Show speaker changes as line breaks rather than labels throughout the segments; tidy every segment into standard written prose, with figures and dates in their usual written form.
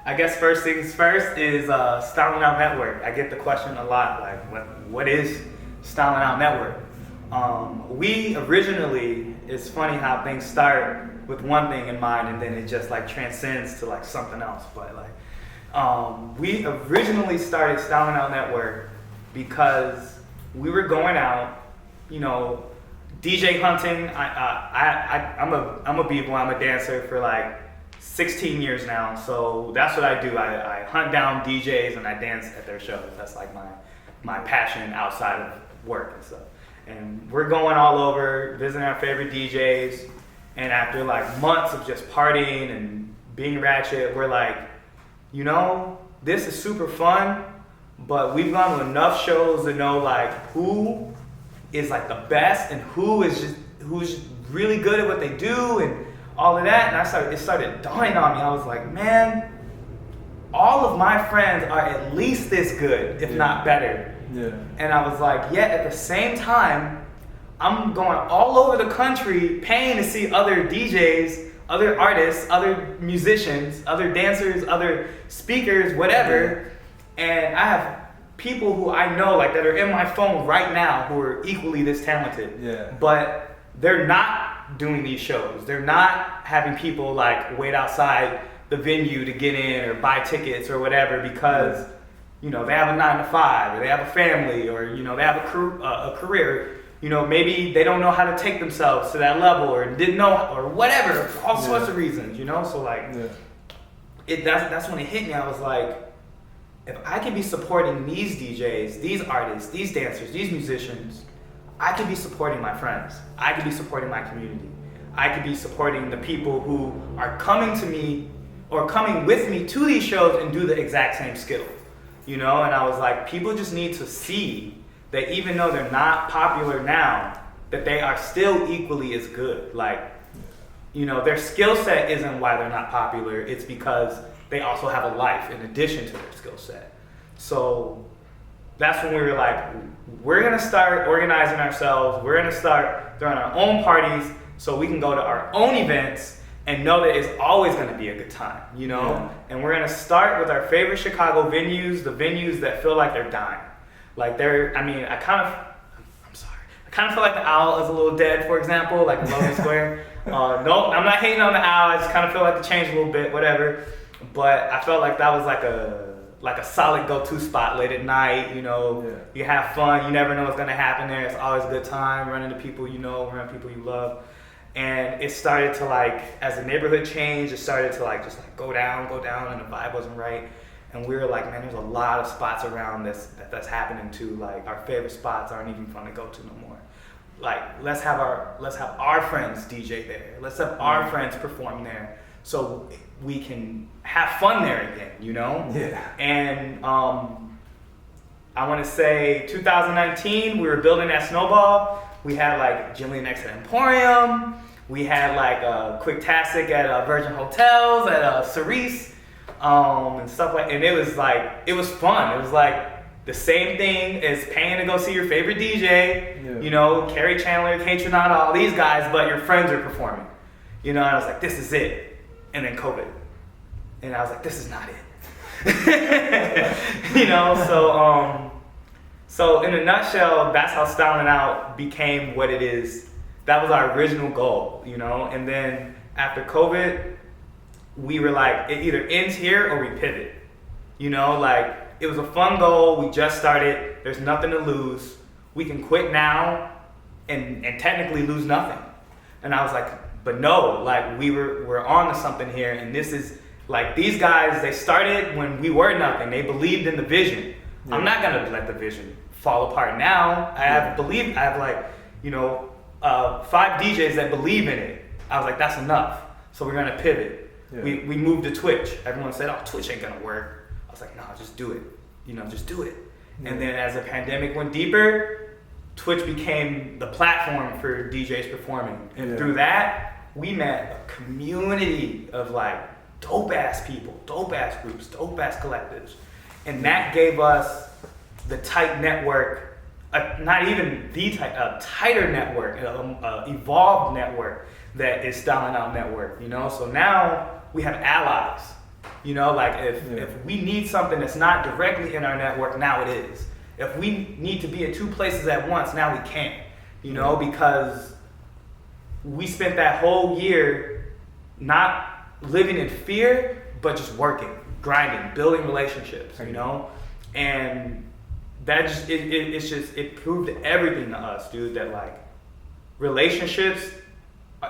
I guess first things first is Stylin Out Network. I get the question a lot, like, what is Stylin Out Network? We originally, it's funny how things start with one thing in mind and then it just like transcends to like something else. But like, we originally started Stylin Out Network because we were going out, you know, DJ hunting. I'm a b-boy, I'm a dancer for like 16 years now, so that's what I do. I hunt down DJs and I dance at their shows. That's like my passion outside of work and stuff. And we're going all over, visiting our favorite DJs, and after like months of just partying and being ratchet, we're like, you know, this is super fun, but we've gone to enough shows to know like who is like the best and who's really good at what they do and all of that. And it started dawning on me. I was like, man, all of my friends are at least this good, if not better. Yeah. And I was like, yet at the same time, I'm going all over the country paying to see other DJs, other artists, other musicians, other dancers, other speakers, whatever. Yeah. And I have people who I know like that are in my phone right now who are equally this talented. Yeah. But they're not doing these shows. They're not having people like wait outside the venue to get in or buy tickets or whatever because, you know, they have a 9 to 5 or they have a family or, you know, they have a career. You know, maybe they don't know how to take themselves to that level or didn't know or whatever, all sorts of reasons, you know? So like, that's when it hit me. I was like, if I can be supporting these DJs, these artists, these dancers, these musicians, I could be supporting my friends. I could be supporting my community. I could be supporting the people who are coming to me or coming with me to these shows and do the exact same skill, you know? And I was like, people just need to see that even though they're not popular now, that they are still equally as good. Like, you know, their skill set isn't why they're not popular. It's because they also have a life in addition to their skill set. So that's when we were like, we're gonna start organizing ourselves. We're gonna start throwing our own parties so we can go to our own events and know that it's always gonna be a good time, you know? Yeah. And we're gonna start with our favorite Chicago venues, the venues that feel like they're dying. Like I kind of feel like the Owl is a little dead, for example, like in Logan Square. No, I'm not hating on the Owl. I just kind of feel like it changed a little bit, whatever. But I felt like that was like a solid go-to spot late at night, you know. Yeah. You have fun, you never know what's gonna happen there. It's always a good time, running to people you know, running to people you love. And it started to like, as the neighborhood changed, it started to like just like go down, and the vibe wasn't right. And we were like, man, there's a lot of spots around that's happening too. Like our favorite spots aren't even fun to go to no more. Like let's have our friends DJ there. Let's have our friends perform there, so we can have fun there again, you know? Yeah. And I want to say 2019, we were building that snowball. We had like Jillian X at Emporium. We had like a Quick-Tastic at Virgin Hotels, at Cerise. And stuff like, and it was fun. It was like the same thing as paying to go see your favorite DJ, you know, Carrie Chandler, Kate Trinata, all these guys, but your friends are performing, you know. And I was like, this is it. And then COVID, and I was like, this is not it. You know, so in a nutshell, that's how Stylin Out became what it is. That was our original goal, you know. And then after COVID, we were like, it either ends here or we pivot. You know, like it was a fun goal. We just started. There's nothing to lose. We can quit now and technically lose nothing. And I was like, but no, like we're on to something here. And this is like, these guys, they started when we were nothing. They believed in the vision. Yeah. I'm not gonna let the vision fall apart now. I have like, you know, 5 DJs that believe in it. I was like, that's enough. So we're gonna pivot. Yeah. We moved to Twitch. Everyone said, oh, Twitch ain't gonna work. was like, no, just do it. Just do it. And then as the pandemic went deeper, Twitch became the platform for DJs performing. And through that, we met a community of like dope ass people, dope ass groups, dope ass collectives. And that gave us the tight network, not even the tight, a tighter network, evolved network that is Stylin Out Network, So now we have allies, like if we need something that's not directly in our network, now it is. If we need to be at two places at once, now we can, because we spent that whole year not living in fear, but just working, grinding, building relationships, and that just, it proved everything to us, dude, that like relationships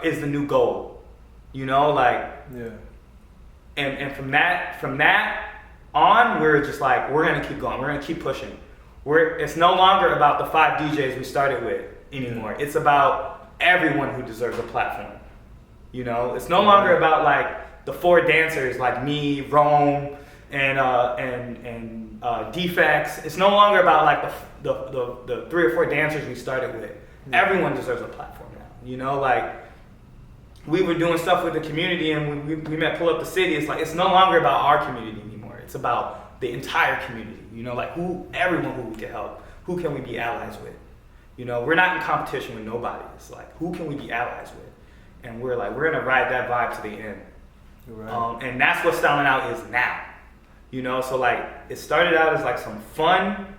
is the new goal, and from that on, we're just like, we're gonna keep going, we're gonna keep pushing. It's no longer about the 5 DJs we started with anymore. It's about everyone who deserves a platform. It's no longer about like the 4 dancers like me, Rome, and Defects. It's no longer about like the 3 or 4 dancers we started with. Everyone deserves a platform now. Like we were doing stuff with the community, and we met Pull Up the City. It's like it's no longer about our community anymore. It's about the entire community. Like everyone who we can help. Who can we be allies with? We're not in competition with nobody. It's like, who can we be allies with? And we're gonna ride that vibe to the end. Right. And that's what Stylin Out is now. So like, it started out as like some fun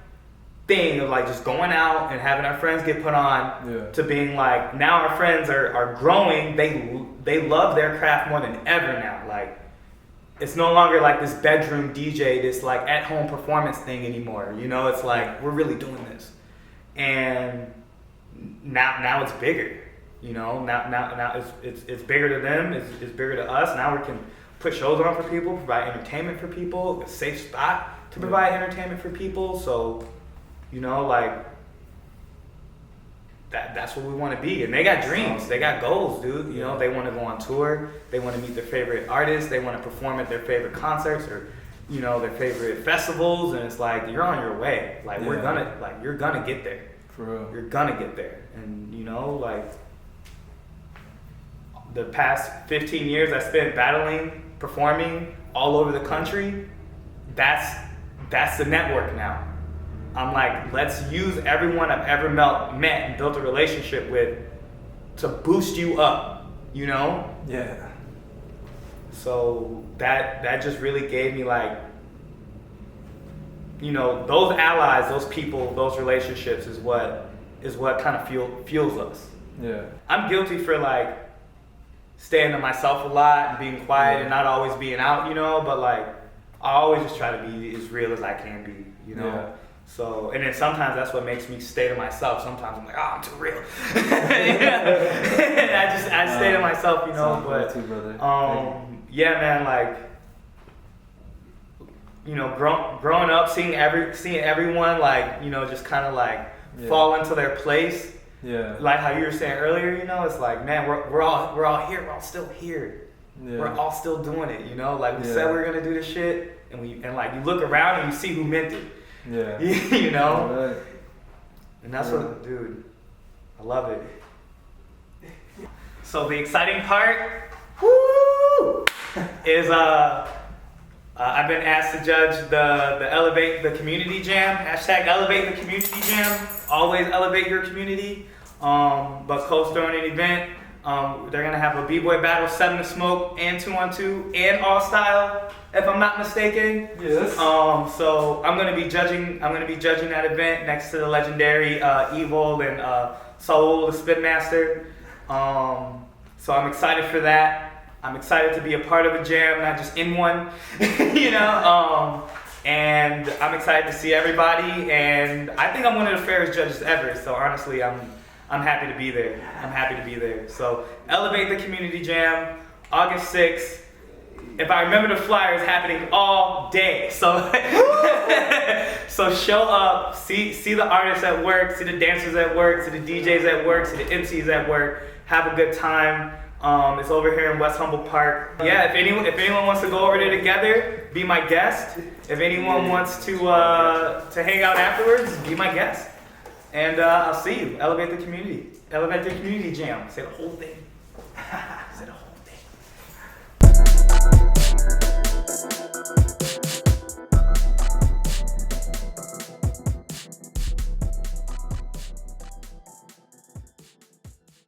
thing of like just going out and having our friends get put on, to being like, now our friends are growing. They love their craft more than ever now. Like, it's no longer like this bedroom DJ, this like at-home performance thing anymore. It's like, we're really doing this. And now it's bigger. Now it's bigger to them, it's bigger to us. Now we can put shows on for people, provide entertainment for people, a safe spot to provide entertainment for people. So, like, that's what we want to be. And they got dreams, they got goals, dude. They want to go on tour, they want to meet their favorite artists, they want to perform at their favorite concerts or, their favorite festivals. And it's like, you're on your way. Like, you're gonna get there.
For real.
You're gonna get there. And, like, the past 15 years I spent battling, performing all over the country, that's the network now. I'm like, let's use everyone I've ever met and built a relationship with to boost you up,
Yeah.
So that just really gave me like, those allies, those people, those relationships is what kind of fuels us.
Yeah.
I'm guilty for like staying to myself a lot and being quiet and not always being out, but like I always just try to be as real as I can be,
Yeah.
So, and then sometimes that's what makes me stay to myself. Sometimes I'm like, I'm too real. I stay to myself, but
too, brother.
Yeah, man, like, growing up, seeing everyone like, just kind of like fall into their place.
Yeah.
Like how you were saying earlier, it's like, man, we're all here. We're all still here. Yeah. We're all still doing it. Like we said we were gonna do this shit, and like you look around and you see who meant it.
Yeah.
Right. And that's what, dude, I love it. So the exciting part, is I've been asked to judge the Elevate the Community Jam, #Elevate the Community Jam. Always elevate your community. But Kold's throwing an event. They're gonna have a b-boy battle, 7 to Smoke, and 2-on-2, and all style, if I'm not mistaken.
Yes.
So I'm gonna be judging that event next to the legendary Evil and Soul, the Spin Master. So I'm excited for that. I'm excited to be a part of a jam, not just in one, and I'm excited to see everybody, and I think I'm one of the fairest judges ever, so honestly, I'm happy to be there. So Elevate the Community Jam, August 6th. If I remember the flyer, it's happening all day, so so show up, see the artists at work, see the dancers at work, see the DJs at work, see the MCs at work, have a good time. It's over here in West Humboldt Park. Yeah, if anyone wants to go over there together, be my guest. If anyone wants to hang out afterwards, be my guest. And I'll see you. Elevate the community. Elevate the community jam. Say the whole thing. Say the whole